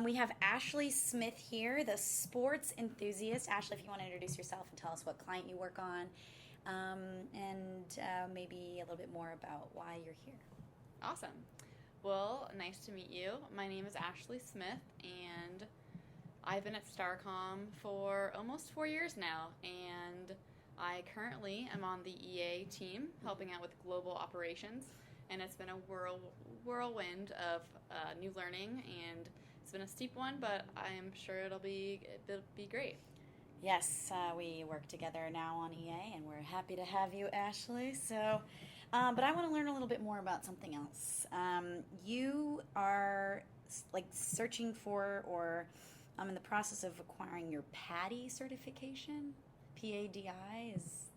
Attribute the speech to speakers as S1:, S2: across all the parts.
S1: We have Ashley Smith here, the sports enthusiast. Ashley, if you want to introduce yourself and tell us what client you work on, and maybe a little bit more about why you're here.
S2: Awesome. Well, nice to meet you. My name is Ashley Smith, and I've been at Starcom for almost 4 years now, and I currently am on the EA team helping out with global operations, and it's been a whirlwind of new learning, and it's been a steep one, but I'm sure it'll be great.
S1: Yes, we work together now on EA, and we're happy to have you, Ashley. But I want to learn a little bit more about something else. You are like searching for, or in the process of acquiring your PADI certification. PADI is.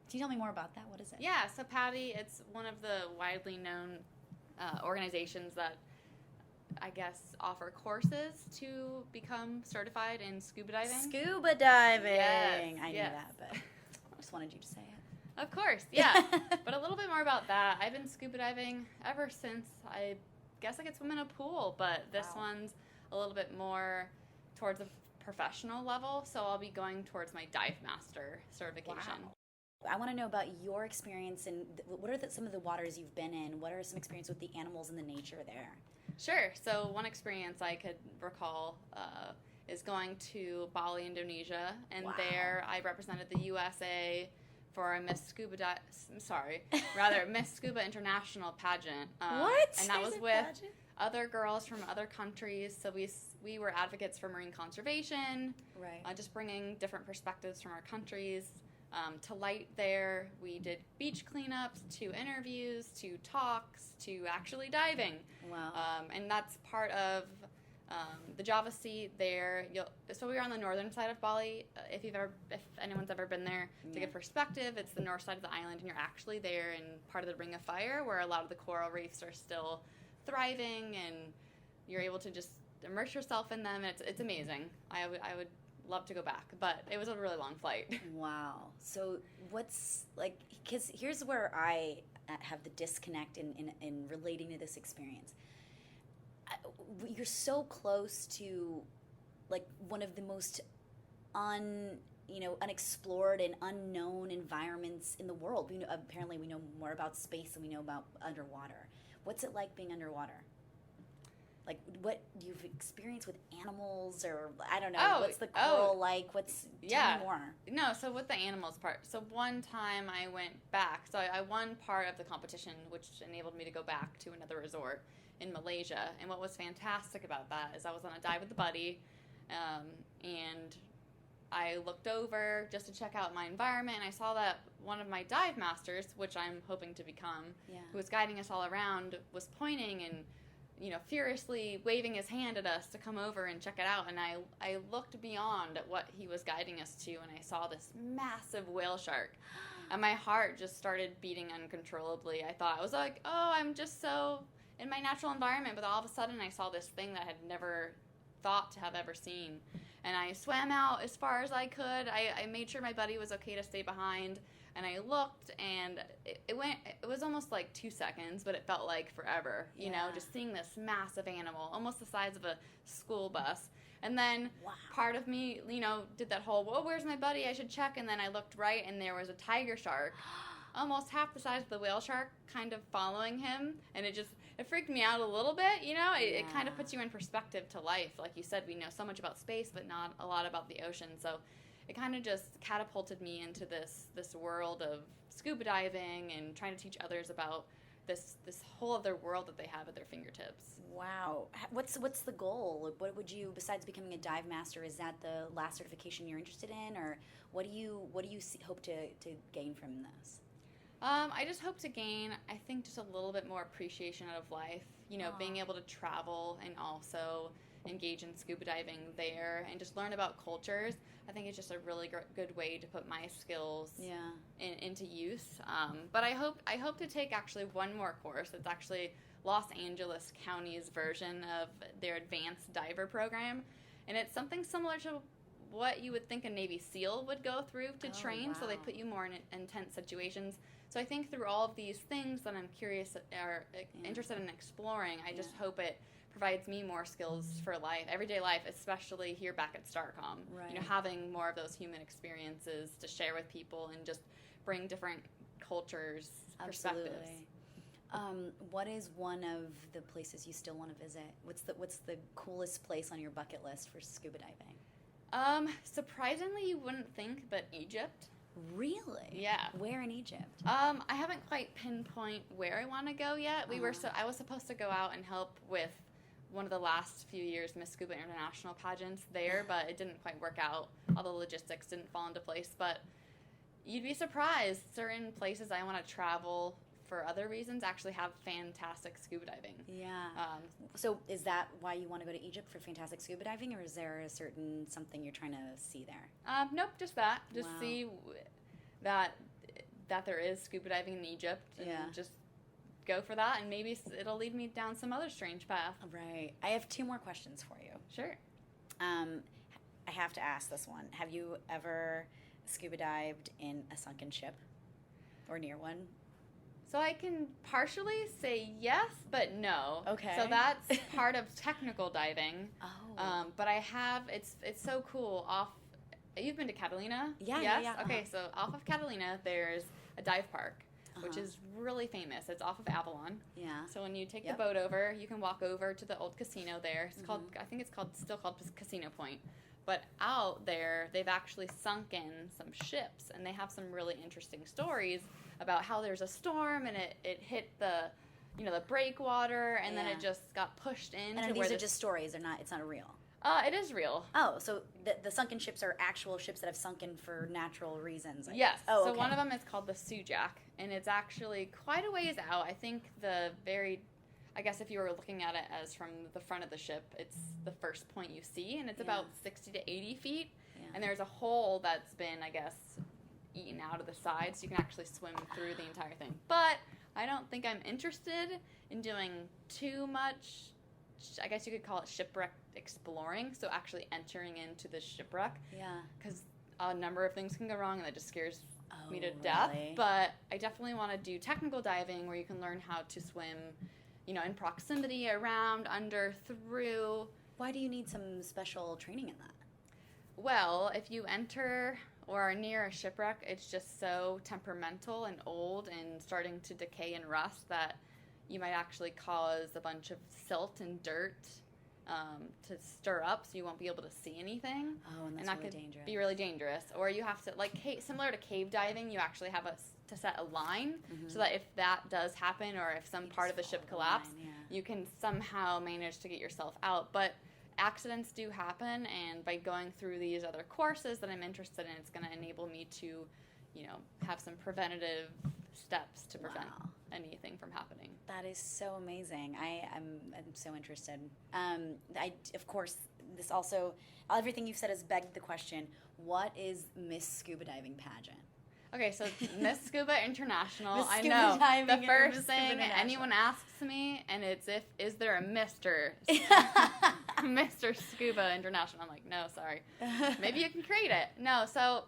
S1: Can you tell me more about that? What is it?
S2: Yeah, so PADI, it's one of the widely known organizations that I guess offer courses to become certified in scuba diving.
S1: Scuba diving.
S2: Yes,
S1: I knew
S2: yes.
S1: that, but I just wanted you to say it.
S2: Of course, yeah. But a little bit more about that. I've been scuba diving ever since I guess I could swim in a pool, but this one's a little bit more towards a professional level, so I'll be going towards my dive master certification.
S1: Wow. I want to know about your experience and what are some of the waters you've been in? What are some experience with the animals and the nature there?
S2: Sure. So one experience I could recall is going to Bali, Indonesia, and there I represented the USA for a Miss Scuba International pageant.
S1: What?
S2: And that was with other girls from other countries. So we were advocates for marine conservation,
S1: right?
S2: Just bringing different perspectives from our countries to light there. We did beach cleanups, to interviews, to talks, to actually diving.
S1: Wow.
S2: And that's part of the Java Sea there. So we were on the northern side of Bali. If anyone's ever been there, to give perspective, it's the north side of the island, and you're actually there in part of the Ring of Fire, where a lot of the coral reefs are still thriving, and you're able to just immerse yourself in them. It's amazing. I would love to go back, but it was a really long flight.
S1: Wow. So what's like, because here's where I have the disconnect in relating to this experience. You're so close to like one of the most unexplored and unknown environments in the world. Apparently we know more about space than we know about underwater. What's it like being underwater? Like what you've experienced with animals, or I don't know, what's the coral like? Tell me more.
S2: No, so with the animals part, so one time I went back, so I won part of the competition, which enabled me to go back to another resort in Malaysia. And what was fantastic about that is I was on a dive with a buddy, and I looked over just to check out my environment, and I saw that one of my dive masters, which I'm hoping to become, who was guiding us all around, was pointing and furiously waving his hand at us to come over and check it out. And I looked beyond at what he was guiding us to, and I saw this massive whale shark. And my heart just started beating uncontrollably. I was like, oh, I'm just so in my natural environment. But all of a sudden, I saw this thing that I had never thought to have ever seen. And I swam out as far as I could. I made sure my buddy was okay to stay behind. And I looked, and it was almost like 2 seconds, but it felt like forever, you know, just seeing this massive animal, almost the size of a school bus. And then part of me, did that whole, whoa, where's my buddy? I should check. And then I looked right, and there was a tiger shark, almost half the size of the whale shark, kind of following him. And it freaked me out a little bit, It kind of puts you in perspective to life. Like you said, we know so much about space, but not a lot about the ocean. So it kind of just catapulted me into this world of scuba diving and trying to teach others about this whole other world that they have at their fingertips.
S1: Wow. What's the goal? What would you, besides becoming a dive master, is that the last certification you're interested in, or what do you hope to gain from this?
S2: I just hope to gain, I think, just a little bit more appreciation out of life. Being able to travel and also engage in scuba diving there and just learn about cultures. I think it's just a really good way to put my skills into use. But I hope to take actually one more course. It's actually Los Angeles County's version of their advanced diver program, and it's something similar to what you would think a Navy SEAL would go through to train. So they put you more in intense situations. So I think through all of these things that I'm curious or interested in exploring, I just hope it provides me more skills for life, everyday life, especially here back at Starcom.
S1: Right.
S2: You know, having more of those human experiences to share with people and just bring different cultures, perspectives.
S1: What is one of the places you still want to visit? What's the coolest place on your bucket list for scuba diving?
S2: Surprisingly, you wouldn't think, but Egypt.
S1: Really?
S2: Yeah.
S1: Where in Egypt?
S2: I haven't quite pinpoint where I want to go yet. I was supposed to go out and help with one of the last few years Miss Scuba International pageants there, but it didn't quite work out. All the logistics didn't fall into place, but you'd be surprised. Certain places I want to travel for other reasons actually have fantastic scuba diving.
S1: Yeah. So is that why you want to go to Egypt, for fantastic scuba diving, or is there a certain something you're trying to see there?
S2: Nope, just that. Just
S1: Wow.
S2: see that there is scuba diving in Egypt, and just go for that, and maybe it'll lead me down some other strange path.
S1: Right. I have 2 more questions for you.
S2: Sure.
S1: I have to ask this one. Have you ever scuba dived in a sunken ship or near one?
S2: So I can partially say yes, but no.
S1: Okay.
S2: So that's part of technical diving.
S1: Oh.
S2: But I have, it's so cool. You've been to Catalina?
S1: Yeah,
S2: yes?
S1: yeah.
S2: Okay, so off of Catalina, there's a dive park, which
S1: Uh-huh.
S2: is really famous. It's off of Avalon.
S1: Yeah.
S2: So when you take
S1: Yep.
S2: the boat over, you can walk over to the old casino there. It's called, I think it's still called Casino Point. But out there, they've actually sunk in some ships, and they have some really interesting stories about how there's a storm and it hit the breakwater, and then it just got pushed in.
S1: And these are just stories. It's not real.
S2: It is real.
S1: Oh, so the sunken ships are actual ships that have sunken for natural reasons.
S2: Yes.
S1: Oh,
S2: so
S1: okay.
S2: one of them is called the Sujak, and it's actually quite a ways out. I think I guess if you were looking at it as from the front of the ship, it's the first point you see, and it's about 60 to 80 feet.
S1: Yeah.
S2: And there's a hole that's been, I guess, eaten out of the side, so you can actually swim through the entire thing. But I don't think I'm interested in doing too much, I guess you could call it shipwreck exploring, so actually entering into the shipwreck.
S1: Yeah.
S2: Because a number of things can go wrong, and that just scares me to
S1: Oh,
S2: death.
S1: really?
S2: But I definitely want to do technical diving, where you can learn how to swim, in proximity, around, under, through.
S1: Why do you need some special training in that?
S2: Well, if you enter or are near a shipwreck, it's just so temperamental and old and starting to decay and rust that you might actually cause a bunch of silt and dirt to stir up, so you won't be able to see anything.
S1: Oh, and that's
S2: that
S1: really
S2: could
S1: dangerous.
S2: be really dangerous. Or you have to, similar to cave diving, you actually have to set a line, so that if that does happen, or if some part of the ship collapses, you can somehow manage to get yourself out. But accidents do happen, and by going through these other courses that I'm interested in, it's going to enable me to, have some preventative steps to prevent anything from happening.
S1: That is so amazing. I'm so interested. Of course, this also, everything you've said has begged the question, what is Miss Scuba Diving pageant?
S2: Okay, so Miss Scuba International,
S1: Miss
S2: I
S1: Scuba
S2: know,
S1: Diving
S2: the
S1: and
S2: first
S1: Miss Scuba
S2: thing
S1: International.
S2: anyone asks me, and it's is there a Mr. Mr. Scuba International? I'm like, no, sorry. Maybe you can create it. No, so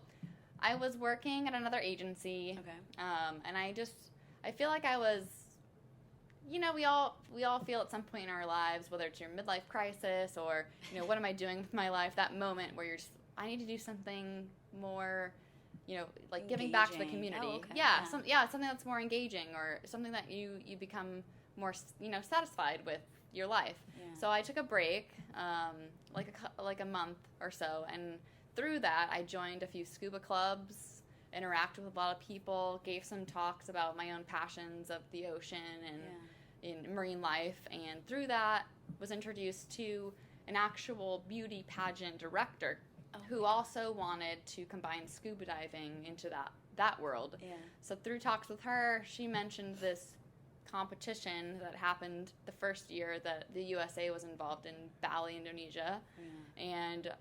S2: I was working at another agency,
S1: Okay.
S2: and I feel like I was, we all feel at some point in our lives, whether it's your midlife crisis or, what am I doing with my life, that moment where you're just, I need to do something more, like giving back to the
S1: Engaging.
S2: community.
S1: Oh, okay.
S2: Yeah,
S1: Yeah.
S2: something that's more engaging, or something that you become more, satisfied with your life.
S1: Yeah.
S2: So I took a break, like a month or so, and through that I joined a few scuba clubs, interacted with a lot of people, gave some talks about my own passions of the ocean and in marine life, and through that was introduced to an actual beauty pageant director who also wanted to combine scuba diving into that world.
S1: Yeah.
S2: So through talks with her, she mentioned this competition that happened the first year that the USA was involved in Bali, Indonesia.
S1: Yeah.
S2: And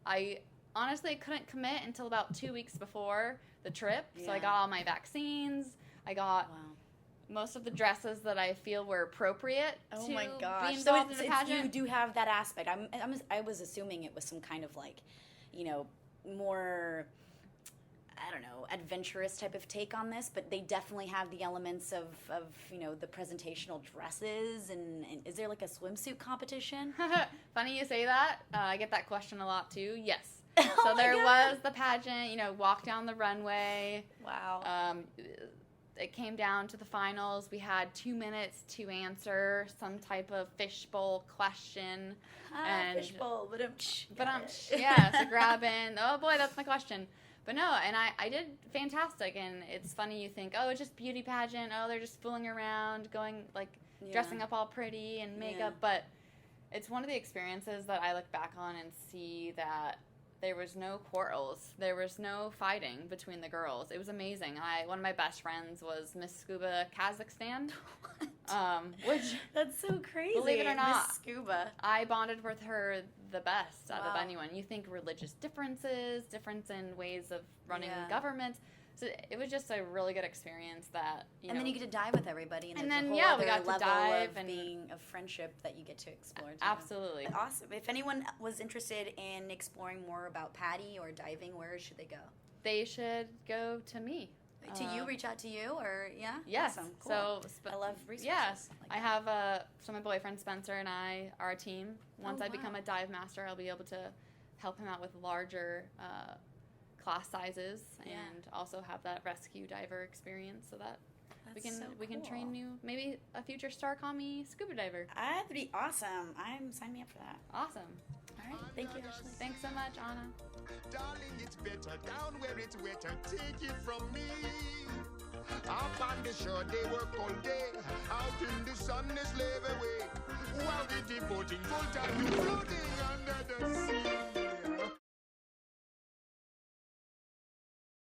S2: I honestly couldn't commit until about 2 weeks before the trip. So I
S1: Yeah.
S2: got all my vaccines. I got
S1: Wow.
S2: most of the dresses that I feel were appropriate
S1: Oh
S2: to
S1: my gosh.
S2: be
S1: So
S2: involved in the
S1: you
S2: pageant.
S1: do have that aspect. I was assuming it was some kind of more I don't know, adventurous type of take on this, but they definitely have the elements of the presentational dresses. And is there like a swimsuit competition?
S2: Funny you say that. I get that question a lot too. Yes.
S1: Oh
S2: So
S1: my
S2: there
S1: God.
S2: was the pageant, walk down the runway.
S1: Wow.
S2: It came down to the finals. We had 2 minutes to answer some type of fishbowl question. and-
S1: Fishbowl, but
S2: yeah, so grabbing. Oh boy, that's my question. But no, and I did fantastic. And it's funny, you think, oh, it's just beauty pageant. Oh, they're just fooling around, going dressing up all pretty and makeup.
S1: Yeah.
S2: But it's one of the experiences that I look back on and see that there was no quarrels. There was no fighting between the girls. It was amazing. One of my best friends was Miss Scuba Kazakhstan, which,
S1: That's so crazy.
S2: Believe it or not.
S1: Miss Scuba.
S2: I bonded with her the best out of
S1: Wow.
S2: anyone. You think religious difference in ways of running
S1: Yeah.
S2: governments. So it was just a really good experience that,
S1: And then you get to dive with everybody, and,
S2: And
S1: there's
S2: then,
S1: a whole
S2: yeah,
S1: other
S2: we got to
S1: level
S2: dive
S1: of
S2: and-
S1: being of friendship that you get to explore. Too.
S2: Absolutely.
S1: Awesome. If anyone was interested in exploring more about Patty or diving, where should they go?
S2: They should go to me.
S1: To you, reach out to you, or yeah?
S2: Yes.
S1: Awesome. Cool.
S2: So
S1: I love resources.
S2: Yes,
S1: like
S2: I
S1: that.
S2: have so my boyfriend Spencer and I are a team. Once
S1: Oh,
S2: I
S1: wow.
S2: become a dive master, I'll be able to help him out with larger class sizes
S1: Yeah.
S2: and also have that rescue diver experience, so that we
S1: That's
S2: can
S1: so
S2: we can train
S1: cool.
S2: new, maybe a future Star Call Me scuba diver.
S1: That'd be awesome. Sign me up for that.
S2: Awesome.
S1: All right. Thank you, Ashley.
S2: Thanks so much, Anna.
S3: Darling, it's better down where it's wetter. Take it from me. Up on the shore, they work all day. Out in the sun, they slave away. While the devoting full time to floating under the sea.